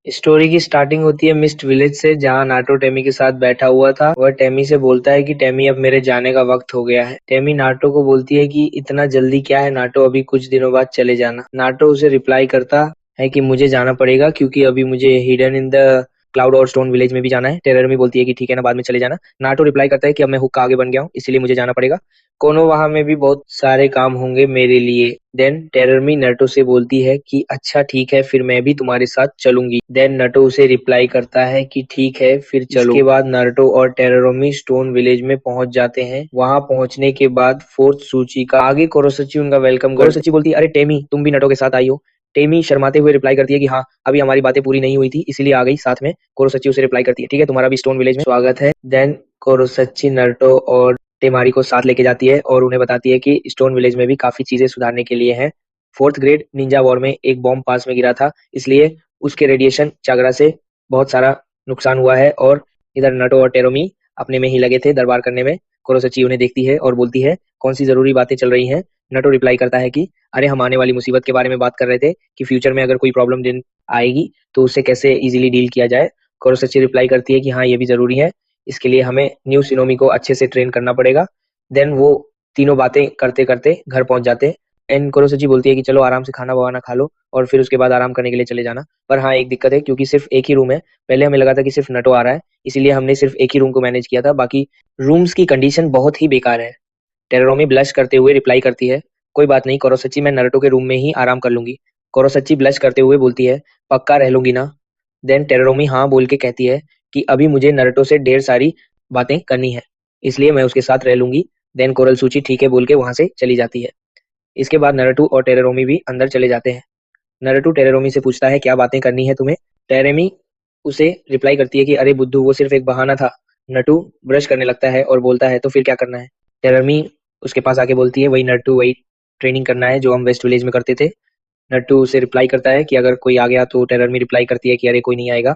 Story की starting होती है मिस्ट विलेज से, जहाँ नाटो टेमी के साथ बैठा हुआ था। वह टेमी से बोलता है कि टेमी अब मेरे जाने का वक्त हो गया है। टेमी नाटो को बोलती है कि इतना जल्दी क्या है नाटो, अभी कुछ दिनों बाद चले जाना। नाटो उसे रिप्लाई करता है कि मुझे जाना पड़ेगा क्योंकि अभी मुझे हिडन इन द क्लाउड और स्टोन विलेज में भी जाना है। टेररमी बोलती है कि ठीक है ना, बाद में चले जाना। नाटो रिप्लाई करता है कि अब मैं हुक का आगे बन गया हूँ, इसलिए मुझे जाना पड़ेगा। कोनोहा में भी बहुत सारे काम होंगे मेरे लिए। देन टेररमी नटो से बोलती है कि अच्छा ठीक है, फिर मैं भी तुम्हारे साथ चलूंगी। देन नटो उसे रिप्लाई करता है कि ठीक है फिर चलो। इसके बाद नारुतो और टेररोमी स्टोन विलेज में पहुंच जाते हैं। वहां पहुंचने के बाद फोर्थ सूची का आगे कोरोसची उनका वेलकम। कोरोसची बोलती है अरे टेमी, तुम भी नटो के साथ आई हो। टेमी शर्माते हुए रिप्लाई करती है कि हाँ, अभी हमारी बातें पूरी नहीं हुई थी इसलिए आ गई साथ में। कोरोसची उसे रिप्लाई करती है ठीक है, तुम्हारा भी स्टोन विलेज में स्वागत है। देन कोरोसची नारुतो और टेमारी को साथ लेके जाती है और उन्हें बताती है कि स्टोन विलेज में भी काफी चीजें सुधारने के लिए हैं। फोर्थ ग्रेड निंजा वॉर में एक बॉम्ब पास में गिरा था, इसलिए उसके रेडिएशन चागरा से बहुत सारा नुकसान हुआ है। और इधर नटो और टेरोमी अपने में ही लगे थे दरबार करने में। कोरोसची उन्हें देखती है और बोलती है कौन सी जरूरी बातें चल रही हैं। नटो रिप्लाई करता है कि अरे हम आने वाली मुसीबत के बारे में बात कर रहे थे कि फ्यूचर में अगर कोई प्रॉब्लम दिन आएगी तो उससे कैसे इजीली डील किया जाए। कोरोसची रिप्लाई करती है कि हाँ ये भी जरूरी है, इसके लिए हमें न्यू सिनोमी को अच्छे से ट्रेन करना पड़ेगा। देन वो तीनों बातें करते करते घर पहुंच जाते। एंड कोरोसची बोलती है कि चलो आराम से खाना वाना खा लो और फिर उसके बाद आराम करने के लिए चले जाना। पर हाँ एक दिक्कत है, क्योंकि सिर्फ एक ही रूम है। पहले हमें लगा था कि सिर्फ नटो आ रहा है, इसीलिए हमने सिर्फ एक ही रूम को मैनेज किया था, बाकी रूम्स की कंडीशन बहुत ही बेकार है। टेरोमी ब्लश करते हुए रिप्लाई करती है कोई बात नहीं कोरोसची, मैं नारुतो के रूम में ही आराम कर लूंगी। कोरोसची ब्लश करते हुए बोलती है पक्का रह लूंगी ना। देन टेरोमी हाँ बोल के कहती है कि अभी मुझे नारुतो से ढेर सारी बातें करनी है, इसलिए मैं उसके साथ रह लूंगी। देन कोरल सूची ठीक है बोल के वहां से चली जाती है। इसके बाद नारुतो और टेरोमी भी अंदर चले जाते हैं। नारुतो टेरेरोमी से पूछता है क्या बातें करनी है तुम्हें। टेरेमी उसे रिप्लाई करती है कि अरे बुद्धू, वो सिर्फ एक बहाना था। नटू ब्रश करने लगता है और बोलता है तो फिर क्या करना है। टेरेमी उसके पास आके बोलती है वही नट्टू, वही ट्रेनिंग करना है जो हम वेस्ट विलेज में करते थे। नट्टू उसे रिप्लाई करता है कि अगर कोई आ गया, तो टेररमी रिप्लाई करती है कि अरे कोई नहीं आएगा।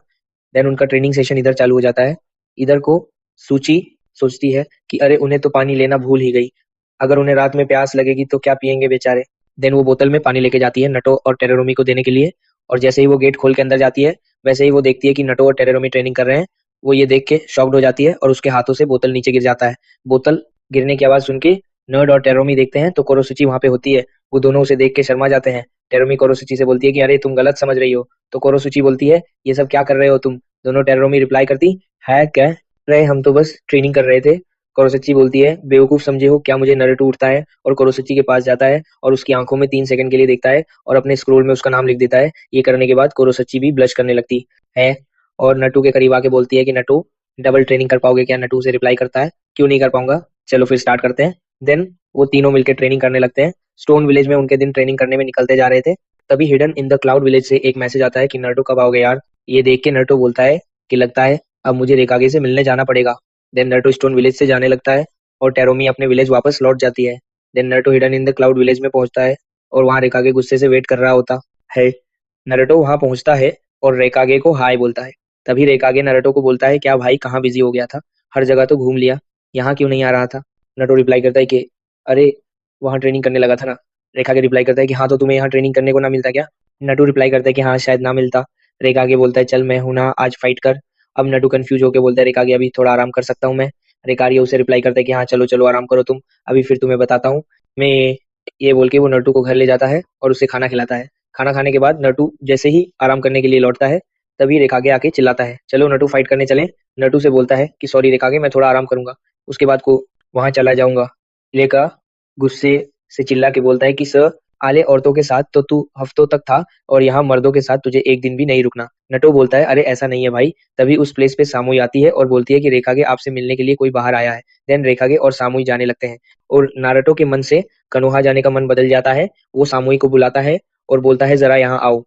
देन उनका ट्रेनिंग सेशन इधर चालू हो जाता है। इधर को सूची सोचती है कि अरे उन्हें तो पानी लेना भूल ही गई, अगर उन्हें रात में प्यास लगेगी तो क्या पियेंगे बेचारे। देन वो बोतल में पानी लेके जाती है नटो और टेरेरोमी को देने के लिए। और जैसे ही वो गेट खोल के अंदर जाती है, वैसे ही वो देखती है कि नटो और टेरेरोमी ट्रेनिंग कर रहे हैं। वो ये देख के शॉक्ड हो जाती है और उसके हाथों से बोतल नीचे गिर जाता है। बोतल गिरने की आवाज सुन के नर्ड और टेरोमी देखते हैं तो कोरोसुची वहां पे होती है। वो दोनों उसे देख के शर्मा जाते हैं। टेरोमी कोरोसुची से बोलती है कि अरे तुम गलत समझ रही हो। तो कोरोसुची बोलती है ये सब क्या कर रहे हो तुम दोनों। टेरोमी रिप्लाई करती है कह रहे हम तो बस ट्रेनिंग कर रहे थे। कोरोसची बोलती है बेवकूफ समझे हो क्या मुझे। नरुतो उठता है और कोरोसची के पास जाता है और उसकी आंखों में 3 सेकंड के लिए देखता है और अपने स्क्रोल में उसका नाम लिख देता है। ये करने के बाद कोरोसची भी ब्लश करने लगती है और नटू के करीब आके बोलती है कि नटू डबल ट्रेनिंग कर पाओगे क्या। नटू से रिप्लाई करता है क्यों नहीं कर पाऊंगा, चलो फिर स्टार्ट करते हैं। देन वो तीनों मिलकर ट्रेनिंग करने लगते हैं। स्टोन विलेज में उनके दिन ट्रेनिंग करने में निकलते जा रहे थे। तभी hidden in the cloud village से एक मैसेज आता है कि नटू कब आओगे यार। ये देख के नटू बोलता है कि लगता है अब मुझे रेकागे से मिलने जाना पड़ेगा। देन नटू स्टोन विलेज से जाने लगता है और टेरोमी अपने विलेज वापस लौट जाती है। Then Naruto hidden in the cloud village में पहुंचता है और वहां रेकागे गुस्से से वेट कर रहा होता है। नरुतो वहां पहुंचता है और रेकागे को हाय बोलता है। तभी रेकागे नरुतो को बोलता है क्या भाई कहाँ बिजी हो गया था, हर जगह तो घूम लिया, यहाँ क्यों नहीं आ रहा था। नरुतो रिप्लाई करता है कि अरे वहां ट्रेनिंग करने लगा था ना। रेकागे रिप्लाई करता है कि हाँ तो तुम्हें यहाँ ट्रेनिंग करने को ना मिलता क्या। नटू रिप्लाई करता है कि हाँ शायद ना मिलता। रेकागे बोलता है चल मैं हूं ना, आज फाइट कर। अब नटू कंफ्यूज होकर बोलता है रेकागे अभी थोड़ा आराम कर सकता हूँ मैं। रेकागे उसे रिप्लाई करता है कि हाँ चलो चलो आराम करो तुम, अभी फिर तुम्हें बताता हूँ मैं। ये बोल के वो नटू को घर ले जाता है और उसे खाना खिलाता है। खाना खाने के बाद नटू जैसे ही आराम करने के लिए लौटता है, तभी रेकागे आके चिल्लाता है चलो नटू फाइट करने चले। नटू से बोलता है कि सॉरी रेकागे, मैं थोड़ा आराम करूंगा, उसके बाद को वहां चला जाऊंगा। रेका गुस्से से चिल्ला के बोलता है कि सर आले औरतों के साथ तो तू हफ्तों तक था और यहाँ मर्दों के साथ तुझे एक दिन भी नहीं रुकना। नटो बोलता है अरे ऐसा नहीं है भाई। तभी उस प्लेस पे सामुई आती है और बोलती है कि रेखागे आपसे मिलने के लिए कोई बाहर आया है। देन रेखागे और सामुई जाने लगते हैं और नारुतो के मन से कनोहा जाने का मन बदल जाता है। वो सामुई को बुलाता है और बोलता है जरा यहाँ आओ।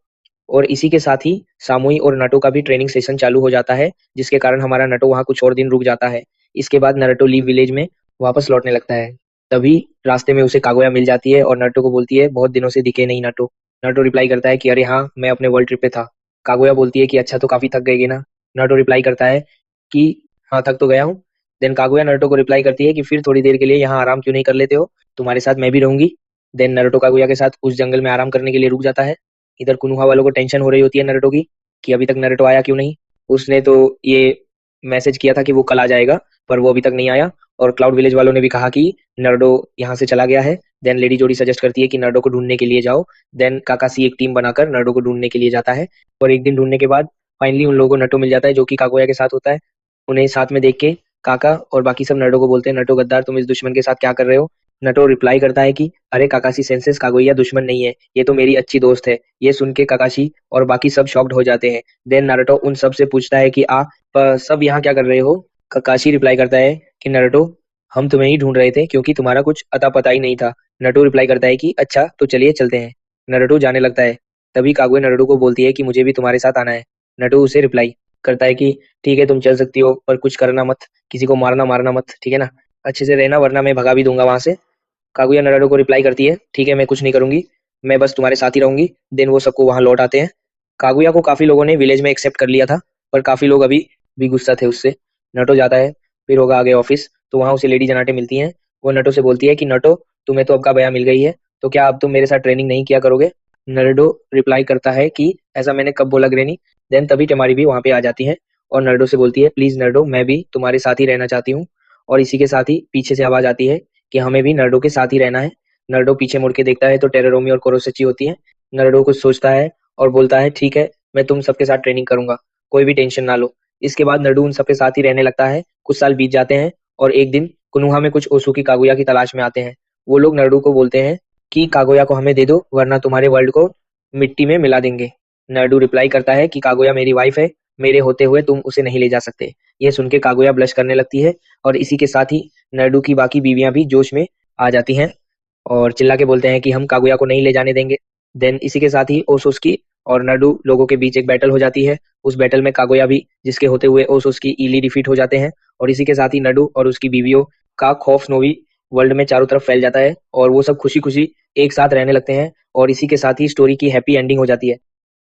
और इसी के साथ ही सामुई और नटो का भी ट्रेनिंग सेशन चालू हो जाता है, जिसके कारण हमारा नटो वहाँ कुछ और दिन रुक जाता है। इसके बाद नारुतो लीव विलेज में वापस लौटने लगता है। तभी रास्ते में उसे कागोया मिल जाती है और नारुतो को बोलती है बहुत दिनों से दिखे नहीं नाटो। नारुतो रिप्लाई करता है कि अरे हाँ मैं अपने वर्ल्ड ट्रिप पे था। कागोया बोलती है कि अच्छा तो काफी थक गएगी ना। नारुतो रिप्लाई करता है कि हाँ थक तो गया हूँ। देन कागोया नारुतो को रिप्लाई करती है कि फिर थोड़ी देर के लिए यहाँ आराम क्यों नहीं कर लेते हो, तुम्हारे साथ मैं भी रहूंगी। देन नारुतो कागोया के साथ उस जंगल में आराम करने के लिए रुक जाता है। इधर कुनुहा वालों को टेंशन हो रही होती है नारुतो की। कि अभी तक नारुतो आया क्यों नहीं। उसने तो ये मैसेज किया था कि वो कल आ जाएगा, पर वो अभी तक नहीं आया। और क्लाउड विलेज वालों ने भी कहा कि नारुतो यहाँ से चला गया है। देन लेडी जोड़ी सजेस्ट करती है कि नारुतो को ढूंढने के लिए जाओ। देन काकाशी एक टीम बनाकर नारुतो को ढूंढने के लिए जाता है। और एक दिन ढूंढने के बाद फाइनली उन लोगों को नारुतो मिल जाता है, जो कि कागुया के साथ होता है। उन्हें साथ में देख के काका और बाकी सब नारुतो को बोलते हैं, नारुतो गद्दार, तुम इस दुश्मन के साथ क्या कर रहे हो। नारुतो रिप्लाई करता है कि अरे काकाशी सेंसेस, कागुया दुश्मन नहीं है, ये तो मेरी अच्छी दोस्त है। ये सुन के काकाशी और बाकी सब शॉक्ड हो जाते हैं। देन नारुतो उन सब से पूछता है कि सब यहाँ क्या कर रहे हो। काकाशी रिप्लाई करता है कि नारुतो, हम तुम्हें ही ढूंढ रहे थे क्योंकि तुम्हारा कुछ अता पता ही नहीं था। नारुतो रिप्लाई करता है कि अच्छा तो चलिए चलते हैं। नारुतो जाने लगता है। तभी कागुया नारुतो को बोलती है कि मुझे भी तुम्हारे साथ आना है। नारुतो उसे रिप्लाई करता है कि ठीक है तुम चल सकती हो, पर कुछ करना मत, किसी को मारना मारना मत, ठीक है ना, अच्छे से रहना वरना मैं भगा भी दूंगा वहां से। कागुया नारुतो को रिप्लाई करती है ठीक है मैं कुछ नहीं करूंगी, मैं बस तुम्हारे साथ ही रहूंगी। देन वो सबको वहां लौट आते हैं। कागुया को काफी लोगों ने विलेज में एक्सेप्ट कर लिया था, पर काफी लोग अभी भी गुस्सा थे उससे। नारुतो जाता है, फिर होगा आगे ऑफिस, तो वहां उसे लेडी जनाटे मिलती हैं। वो नारुतो से बोलती है कि नारुतो, तुम्हें तो अब का बया मिल गई है, तो क्या अब तुम मेरे साथ ट्रेनिंग नहीं किया करोगे। नारुतो रिप्लाई करता है कि ऐसा मैंने कब बोला ग्रेनी। देन तभी टेमारी भी वहां पे आ जाती है और नारुतो से बोलती है प्लीज नारुतो, मैं भी तुम्हारे साथ ही रहना चाहती हूँ। और इसी के साथ ही पीछे से आवाज आती है कि हमें भी नारुतो के साथ ही रहना है। नारुतो पीछे मुड़ के देखता है तो टेरारोमी और कोरोसची होती है। नारुतो कुछ सोचता है और बोलता है ठीक है, मैं तुम सबके साथ ट्रेनिंग करूंगा, कोई भी टेंशन ना लो। इसके बाद नारुतो उन सबके साथ ही रहने लगता है। कुछ साल बीत जाते हैं और एक दिन कुनुहा में कुछ ओसुकी कागुया की तलाश में आते हैं। वो लोग नारुतो को बोलते हैं कि कागुया को हमें दे दो वरना तुम्हारे वर्ल्ड को मिट्टी में मिला देंगे। नारुतो रिप्लाई करता है कि कागुया मेरी वाइफ है, मेरे होते हुए तुम उसे नहीं ले जा सकते। ये सुन के कागुया ब्लश करने लगती है और इसी के साथ ही नारुतो की बाकी बीवियां भी जोश में आ जाती हैं और चिल्ला के बोलते हैं कि हम कागुया को नहीं ले जाने देंगे। देन इसी के साथ ही ओसोस्की और नाडू लोगों के बीच एक बैटल हो जाती है। उस बैटल में कागुया भी, जिसके होते हुए ओसोस्की इली डिफीट हो जाते हैं। और इसी के साथ ही नाडू और उसकी बीवियों का खौफ स्नोवी वर्ल्ड में चारों तरफ फैल जाता है और वो सब खुशी खुशी एक साथ रहने लगते हैं। और इसी के साथ ही स्टोरी की हैप्पी एंडिंग हो जाती है।